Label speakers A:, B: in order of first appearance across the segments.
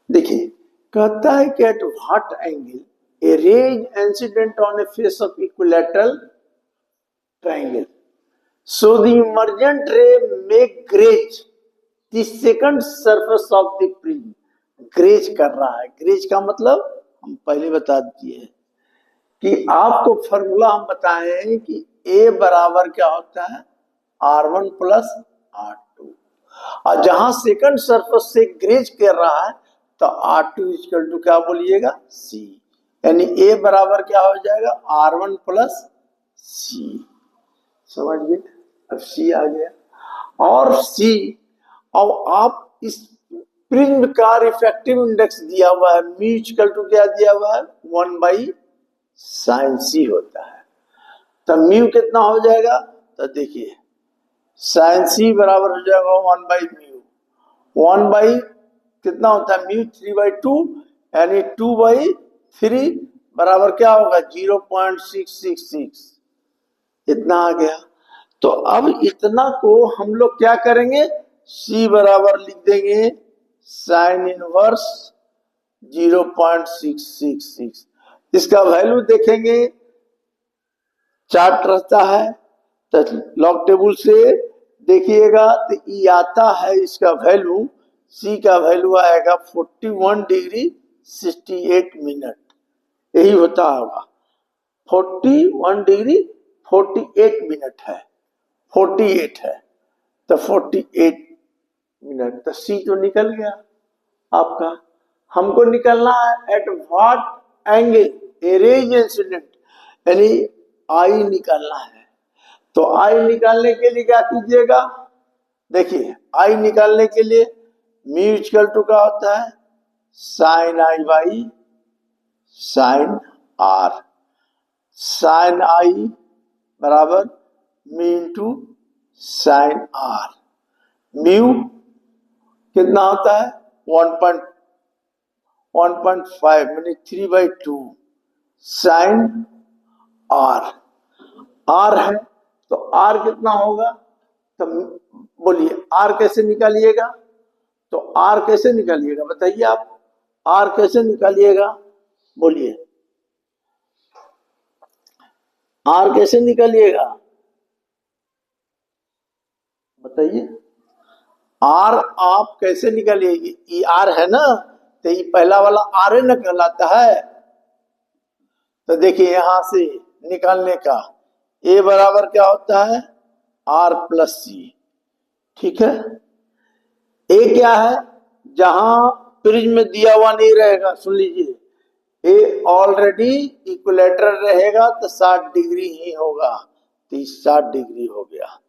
A: देखिए, कहता है कि at what angle a ray incident on a face of equilateral triangle so the emergent ray make graze the second surface of the prism. Graze कर रहा है, graze का मतलब हम पहले बता दिए कि आपको फॉर्मूला हम बताए हैं कि ए बराबर क्या होता है R1 प्लस R2, और जहां सेकंड सरफेस से ग्रेज कर रहा है तो R2 इक्वल टू क्या बोलिएगा C, यानी ए बराबर क्या हो जाएगा R1 प्लस C। समझ गए? अब C आ गया और C, अब आप इस प्रिज्म का रिफ्रैक्टिव इंडेक्स दिया हुआ है, म्यू इक्वल टू क्या दिया हुआ है 1/sin C होता है। तो म्यू कितना हो जाएगा, तो देखिए sin C बराबर हो जाएगा 1/म्यू, 1 कितना होता है म्यू 3/2, यानी 2/3 बराबर क्या होगा 0.666, इतना आ गया। तो अब इतना को हम लोग क्या करेंगे, C बराबर लिख देंगे साइन इनवर्स 0.666। इसका वैल्यू देखेंगे, चार्ट रहता है तो लॉग टेबल से देखिएगा तो ई आता है, इसका वैल्यू C का वैल्यू आएगा 41 डिग्री 68 मिनट, यही होता होगा 41 डिग्री 48 मिनट है, 48 है तो 48 मिनट, तो C तो निकल गया आपका। हमको निकलना है eight what angle a ray incident, यानी आई निकालना है। तो आई निकालने के लिए क्या कीजिएगा, देखिए आई निकालने के लिए म्यू इक्वल टू क्या होता है sine i by sine r, sine i बराबर mu into sine r. Mu कितना होता है 1.5 यानी 3/2 साइन आर, आर है तो आर कितना होगा, तो बोलिए आर कैसे निकालिएगा, तो आर कैसे निकालिएगा बताइए आप, आर कैसे निकालिएगा बोलिए, आर कैसे निकालिएगा बताइए, आर आप कैसे निकालिएगी, ई आर है ना, तो ये पहला वाला आर न कहलाता है। तो देखिए यहां से निकालने का ए बराबर क्या होता है आर प्लस सी, ठीक है। ए क्या है, जहां प्रिज्म में दिया हुआ नहीं रहेगा, सुन लीजिए, ए ऑलरेडी इक्विलैटरल रहेगा तो 60 डिग्री ही होगा, तो 60 डिग्री हो गया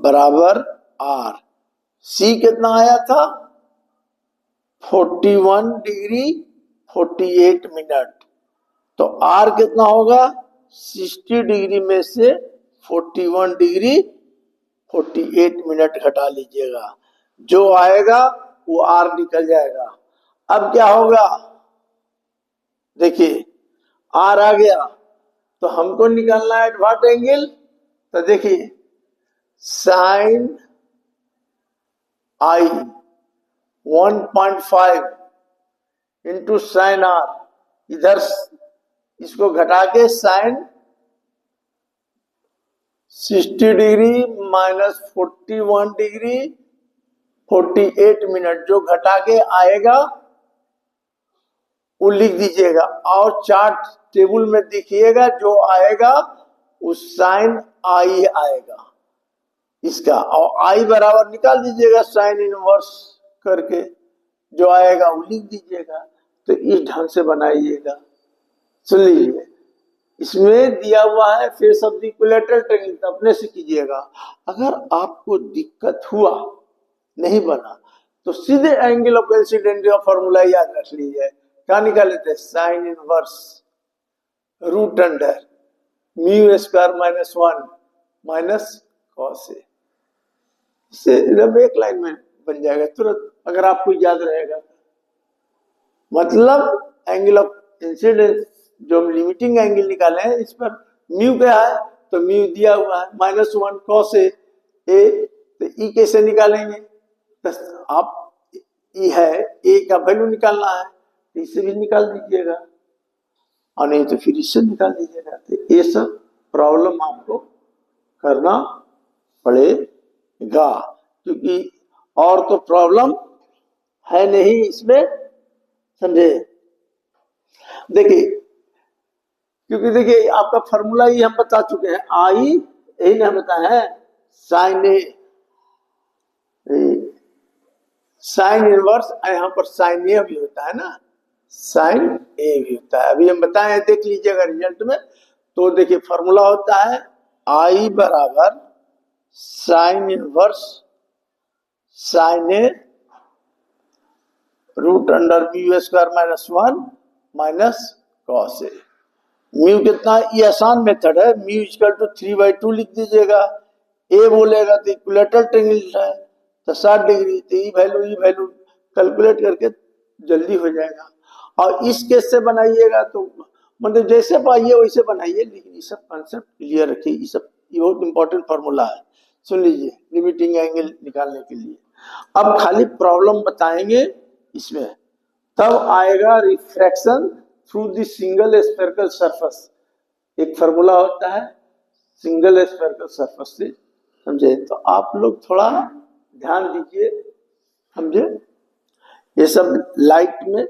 A: बराबर आर। सी कितना आया था 41 डिग्री 48 मिनट, तो आर कितना होगा 60 डिग्री में से 41 डिग्री 48 मिनट घटा लीजिएगा, जो आएगा वो आर निकल जाएगा। अब क्या होगा, देखिए आर आ गया तो हमको निकालना है व्हाट एंगल, तो देखिए sine i 1.5 into sine r, इधर इसको घटा के sine 60 degree minus 41 degree 48 minute, जो घटा के आएगा वो लिख दीजिएगा और चार्ट टेबल में देखिएगा, जो आएगा उस साइन आई आएगा इसका, और आई बराबर निकाल दीजिएगा साइन इनवर्स करके, जो आएगा वो लिख दीजिएगा। तो इस ढंग से बनाइएगा। सुन लीजिए, इसमें दिया हुआ है face of the equilateral triangle, तो अपने से कीजिएगा। अगर आपको दिक्कत हुआ नहीं बना तो सीधे एंगल ऑफ इंसिडेंट का फॉर्मूला याद रख लीजिए, क्या निकाले थे sine inverse root under mu square minus 1 minus cos A, इससे एकदम एक लाइन में बन जाएगा तुरंत, अगर आपको याद रहेगा। मतलब एंगल ऑफ इंसिडेंस जो हम लिमिटिंग एंगल निकाले हैं, इस पर म्यू क्या है, तो म्यू दिया हुआ है -1 कॉस ए, तो ई कैसे निकालेंगे, तो आप ई है ए का वैल्यू निकालना है तो इससे भी निकाल दीजिएगा, और नहीं तो फिर इससे निकाल दीजिएगा। तो ये सब प्रॉब्लम आपको करना पड़ेगा, क्योंकि और तो प्रॉब्लम है नहीं इसमें, समझे। देखिए, क्योंकि देखिए आपका फॉर्मूला ही हम बता चुके हैं, आई यही ना बताया है, साइन ए, साइन इनवर्स, यहाँ पर साइन ए भी होता है ना, साइन ए भी होता है, अभी हम बताए, देख लीजिएगा रिजल्ट में। तो देखिए फॉर्मूला होता है आई बराबर sine inverse sine A root under mu square minus 1 minus cos A. Mu कितना, ये आसान मेथड है, म्यू इक्वल टू 3/2 लिख दीजिएगा। ए बोलेगा तो इक्विलेटरल ट्रायंगल है तो 60 डिग्री, तो ई वैल्यू कैलकुलेट करके जल्दी हो जाएगा। और इस केस से बनाइएगा तो मतलब जैसे पाइए वैसे बनाइए, लेकिन ये सब कॉन्सेप्ट क्लियर रखिए, ये सब ये बहुत इंपॉर्टेंट फॉर्मूला है, सुन लीजिए लिमिटिंग एंगल निकालने के लिए। अब खाली प्रॉब्लम बताएंगे इसमें, तब आएगा refraction through the single spherical surface. एक फॉर्मूला होता है सिंगल स्फेरिकल सरफेस से, समझे। तो आप लोग थोड़ा ध्यान दीजिए, समझे। ये सब लाइट में